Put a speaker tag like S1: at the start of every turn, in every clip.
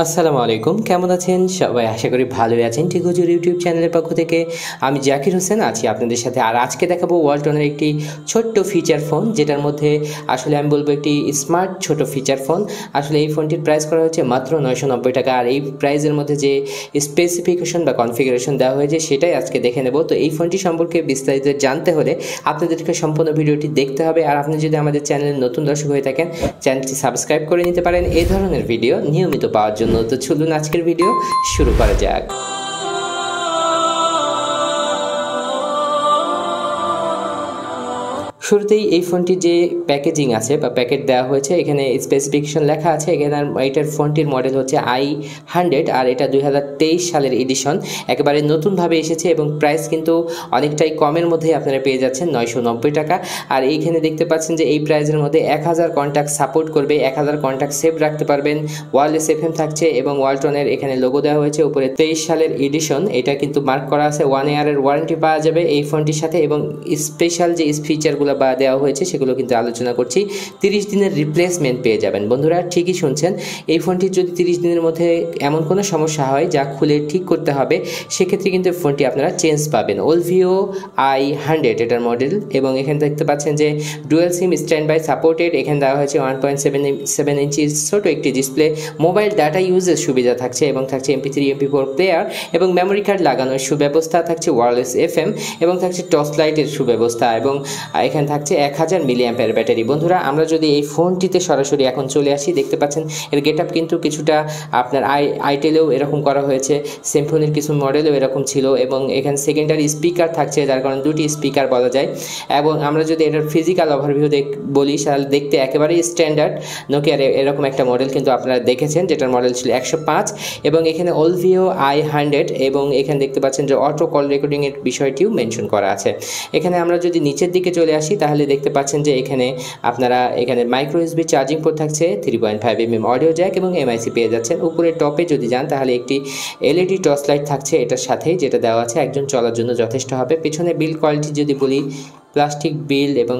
S1: আসসালামু আলাইকুম, কেমন আছেন সবাই? আশা করি ভালোই আছেন। ঠিক হুজুর ইউটিউব চ্যানেলের পক্ষ থেকে আমি জাকির হোসেন আছি আপনাদের সাথে। আর আজকে দেখাবো ওয়ালটনের একটি ছোট্ট ফিচার ফোন, যেটার মধ্যে আসলে আমি বলবো একটি স্মার্ট ছোট ফিচার ফোন। আসলে এই ফোনটির প্রাইস করা হচ্ছে মাত্র 990 টাকা। আর এই প্রাইসের মধ্যে যে স্পেসিফিকেশন বা কনফিগারেশন দেওয়া হয়েছে সেটাই আজকে দেখে নেব। তো এই ফোনটি সম্পর্কে বিস্তারিত জানতে হলে আপনাদেরকে সম্পূর্ণ ভিডিওটি দেখতে হবে। আর আপনি যদি আমাদের চ্যানেলের নতুন দর্শক হয়ে থাকেন, চ্যানেলটি সাবস্ক্রাইব করে নিতে পারেন এই ধরনের ভিডিও নিয়মিত পাওয়ার জন্য। তো চলুন আজকের ভিডিও শুরু করা যাক। শুরুতেই এই ফোনটির যে প্যাকেজিং আছে বা প্যাকেট দেওয়া হয়েছে, এখানে স্পেসিফিকেশন লেখা আছে। এখানে এটার ফোনটির মডেল হচ্ছে i100 আর এটা 2023 সালের এডিশন, একেবারে নতুনভাবে এসেছে এবং প্রাইস কিন্তু অনেকটাই কমের মধ্যেই আপনারা পেয়ে যাচ্ছেন 990 টাকা। আর এইখানে দেখতে পাচ্ছেন যে এই প্রাইসের মধ্যে 1000 কন্ট্যাক্ট সাপোর্ট করবে, 1000 কন্ট্যাক্ট সেভ রাখতে পারবেন, ওয়্যারলেস FM থাকছে এবং ওয়ালটনের এখানে লোগো দেওয়া হয়েছে উপরে 23 সালের এডিশন। এটা কিন্তু মার্ক করা আছে। 1 ইয়ারের ওয়ারেন্টি পাওয়া যাবে এই ফোনটির সাথে এবং স্পেশাল যে ফিচারগুলো বা দেওয়া হয়েছে সেগুলো কিন্তু আলোচনা করছি। 30 দিনের রিপ্লেসমেন্ট পেয়ে যাবেন। বন্ধুরা ঠিকই শুনছেন, এই ফোনটির যদি 30 দিনের মধ্যে এমন কোনো সমস্যা হয় যা খুলে ঠিক করতে হবে, সেক্ষেত্রে কিন্তু ফোনটি আপনারা চেঞ্জ পাবেন। Olvio i100 এটার মডেল এবং এখানে দেখতে পাচ্ছেন যে dual SIM standby supported. এখানে দেওয়া হয়েছে 1.7 ইঞ্চির ছোট একটি ডিসপ্লে, মোবাইল ডাটা ইউজের সুবিধা থাকছে এবং থাকছে MP3 MP4 প্লেয়ার এবং মেমোরি কার্ড লাগানোর সুব্যবস্থা থাকছে, ওয়্যারলেস FM এবং থাকছে টর্চ লাইটের সুব্যবস্থা এবং এখানে থাকছে 1000 মিলিঅ্যাম্পিয়ার ব্যাটারি। বন্ধুরা আমরা যদি এই ফোনটিতে সরাসরি এখন চলে আসি, দেখতে পাচ্ছেন এর গেটআপ কিন্তু কিছুটা আপনার আইটেলেও এরকম করা হয়েছে, সিম্ফনির কিছু মডেলেও এরকম ছিল এবং এখানে সেকেন্ডারি স্পিকার থাকছে, যার কারণে দুটি স্পিকার বলা যায়। এবং আমরা যদি এটার ফিজিক্যাল ওভারভিউ বলি, তাহলে দেখতে একেবারেই স্ট্যান্ডার্ড নোকিয়ার এরকম একটা মডেল কিন্তু আপনারা দেখেছেন, যেটার মডেল ছিল 105 এবং এখানে Olvio i100 এবং এখানে দেখতে পাচ্ছেন যে অটো কল রেকর্ডিংয়ের বিষয়টিও মেনশন করা আছে। এখানে আমরা যদি নিচের দিকে চলে আসি তাহলে দেখতে পাচ্ছেন যে এখানে আপনারা মাইক্রো USB চার্জিং পোর্ট থাকছে, 3.5mm অডিও জ্যাক এবং MIC পেয়ে যাচ্ছেন। উপরে টপে যদি যান তাহলে একটি LED টর্চ লাইট থাকছে এটার সাথে, যেটা দেওয়া আছে, একজন চলার জন্য যথেষ্ট হবে। পেছনে বিল্ড কোয়ালিটি যদি বলি, প্লাস্টিক বিল্ড এবং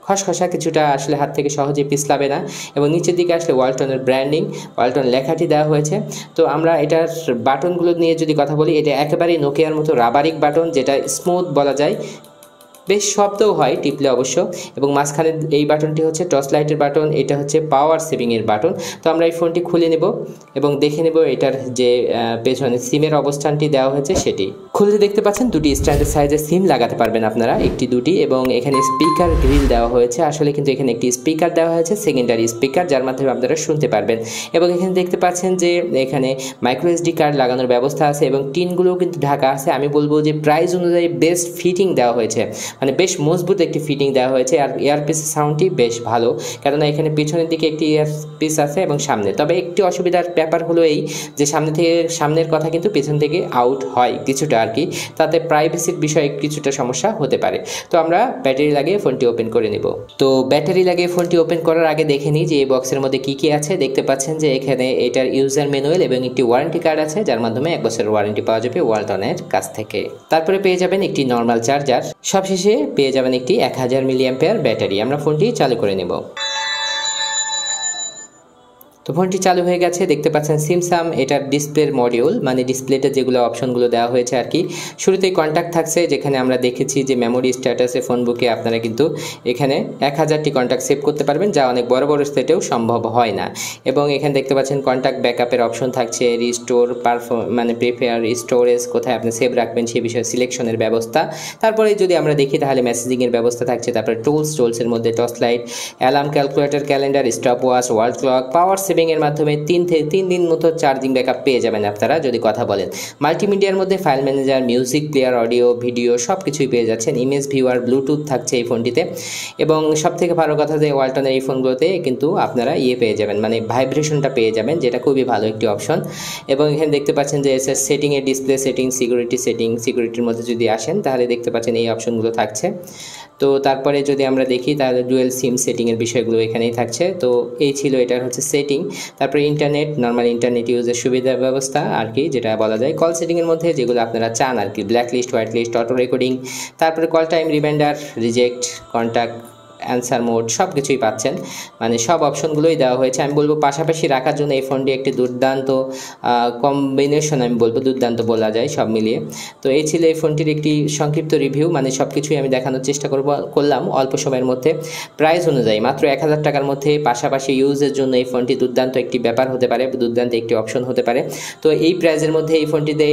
S1: খসখসা কিছুটা, আসলে হাত থেকে সহজে পিছলাবে না। এবং নিচের দিকে আসলে ওয়ালটনের ব্র্যান্ডিং, ওয়ালটন লেখাটি দেওয়া হয়েছে। তো আমরা এটার বাটনগুলো নিয়ে যদি কথা বলি, এটা একেবারেই নোকিয়ার মতো রাবারিক বাটন, যেটা স্মুথ বলা যায়, বেশ শব্দও হয় টিপলে অবশ্য। এবং মাঝখানে এই বাটনটি হচ্ছে টর্চ লাইটের বাটন, এটা হচ্ছে পাওয়ার সেভিংয়ের বাটন। তো আমরা এই ফোনটি খুলে নেব এবং দেখে নেব এটার যে পেছনে সিমের অবস্থানটি দেওয়া হয়েছে সেটি। খুলতে দেখতে পাচ্ছেন দুটি স্ট্যান্ডার্ড সাইজের সিম লাগাতে পারবেন আপনারা, একটি দুটি, এবং এখানে স্পিকার গ্রিল দেওয়া হয়েছে। আসলে কিন্তু এখানে একটি স্পিকার দেওয়া হয়েছে, সেকেন্ডারি স্পিকার, যার মাধ্যমে আপনারা শুনতে পারবেন। এবং এখানে দেখতে পাচ্ছেন যে এখানে মাইক্রো SD কার্ড লাগানোর ব্যবস্থা আছে এবং টিনগুলোও কিন্তু ঢাকা আছে। আমি বলবো যে প্রাইস অনুযায়ী বেস্ট ফিটিং দেওয়া হয়েছে, মানে বেশ মজবুত একটি ফিটিং দেওয়া হয়েছে। আর ইয়ারপিসের সাউন্ডটি বেশ ভালো, কেননা এখানে পিছনের দিকে একটি ইয়ারপিস আছে এবং সামনে। তবে একটি অসুবিধার ব্যাপার হলো এই যে সামনের কথা কিন্তু পেছন থেকে আউট হয় কিছুটা আর কি, তাতে প্রাইভেসির বিষয়ে কিছুটা সমস্যা হতে পারে। তো আমরা ব্যাটারি লাগিয়ে ফোনটি ওপেন করে নেব। তো ব্যাটারি লাগিয়ে ফোনটি ওপেন করার আগে দেখে নিই যে এই বক্সের মধ্যে কী কী আছে। দেখতে পাচ্ছেন যে এখানে এটার ইউজার ম্যানুয়াল এবং একটি ওয়ারেন্টি কার্ড আছে, যার মাধ্যমে 1 বছরের ওয়ারেন্টি পাওয়া যাবে ওয়ালটনের কাছ থেকে। তারপরে পেয়ে যাবেন একটি নর্মাল চার্জার, সবশেষে পেয়ে যাবেন একটি 1000 মিলিঅ্যাম্পিয়ার ব্যাটারি। আমরা ফোনটি চালু করে নেব। তো ফোনটি চালু হয়ে গেছে। দেখতে পাচ্ছেন সিমসাম এটার ডিসপ্লের মডিউল, মানে ডিসপ্লেতে যেগুলো অপশনগুলো দেওয়া হয়েছে আর কি। শুরুতেই কন্ট্যাক্ট থাকছে, যেখানে আমরা দেখেছি যে মেমোরি স্ট্যাটাসে ফোন বুকে আপনারা কিন্তু এখানে 1000টি কন্ট্যাক্ট সেভ করতে পারবেন, যা অনেক বড় বড় সেটেও সম্ভব হয় না। এবং এখানে দেখতে পাচ্ছেন কন্ট্যাক্ট ব্যাকআপের অপশন থাকছে, রিস্টোর প্রিপেয়ার স্টোরেজ, কোথায় আপনি সেভ রাখবেন সেই বিষয়ে সিলেকশনের ব্যবস্থা। তারপরে যদি আমরা দেখি তাহলে মেসেজিংয়ের ব্যবস্থা থাকছে। তারপরে টুলসের মধ্যে torch light, alarm, calculator, calendar, stop watch, wall clock, power সেভিংয়ের মাধ্যমে 3 দিন মতো চার্জিং ব্যাকআপ পেয়ে যাবেন আপনারা যদি কথা বলেন। মাল্টিমিডিয়ার মধ্যে file manager, music player, audio, video সব কিছুই পেয়ে যাচ্ছেন। ইমেজ ভিউয়ার, ব্লুটুথ থাকছে এই ফোনটিতে। এবং সবথেকে ভালো কথা যে ওয়ালটনের এই ফোনগুলোতে কিন্তু আপনারা পেয়ে যাবেন, মানে ভাইব্রেশনটা পেয়ে যাবেন, যেটা খুবই ভালো একটি অপশন। এবং এখানে দেখতে পাচ্ছেন যে সেটিংয়ের ডিসপ্লে সেটিং, সিকিউরিটির মধ্যে যদি আসেন তাহলে দেখতে পাচ্ছেন এই অপশনগুলো থাকছে। তো তারপরে যদি আমরা দেখি তাহলে ডুয়েল সিম সেটিংয়ের বিষয়গুলো এখানেই থাকছে। তো এই ছিল এটার হচ্ছে সেটিং। তারপরে ইন্টারনেট, নর্মাল ইন্টারনেট ইউজের সুবিধা ব্যবস্থা আর কি, যেটা বলা যায় কল সেটিংয়ের মধ্যে যেগুলো আপনারা চান আর কি, black list, white list, auto recording, তারপরে call time reminder, reject, contact answer mode সব কিছুই পাচ্ছেন, মানে সব অপশনগুলোই দেওয়া হয়েছে। আমি বলবো পাশাপাশি রাখার জন্য এই ফোনটি একটি দুর্দান্ত কম্বিনেশন, আমি বলবো দুর্দান্ত বলা যায় সব মিলিয়ে। তো এই ছিল এই ফোনটির একটি সংক্ষিপ্ত রিভিউ, মানে সব কিছুই আমি দেখানোর চেষ্টা করলাম অল্প সময়ের মধ্যে। প্রাইস অনুযায়ী মাত্র 1000 টাকার মধ্যে পাশাপাশি ইউজের জন্য এই ফোনটি দুর্দান্ত একটি ব্যাপার হতে পারে, দুর্দান্ত একটি অপশন হতে পারে। তো এই প্রাইসের মধ্যে এই ফোনটিতে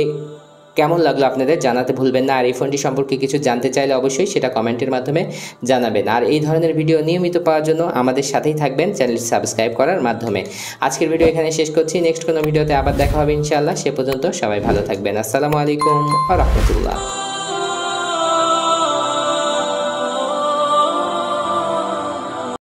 S1: কেমন লাগলো আপনাদের জানাতে ভুলবেন না। আর এই ফোনটি সম্পর্কে কিছু জানতে চাইলে অবশ্যই সেটা কমেন্টের মাধ্যমে জানাবেন। আর এই ধরনের ভিডিও নিয়মিত পাওয়ার জন্য আমাদের সাথেই থাকবেন চ্যানেলটি সাবস্ক্রাইব করার মাধ্যমে। আজকের ভিডিও এখানে শেষ করছি, নেক্সট কোনো ভিডিওতে আবার দেখা হবে ইনশাআল্লাহ। সে পর্যন্ত সবাই ভালো থাকবেন। আসসালামু আলাইকুম ওয়া রাহমাতুল্লাহ।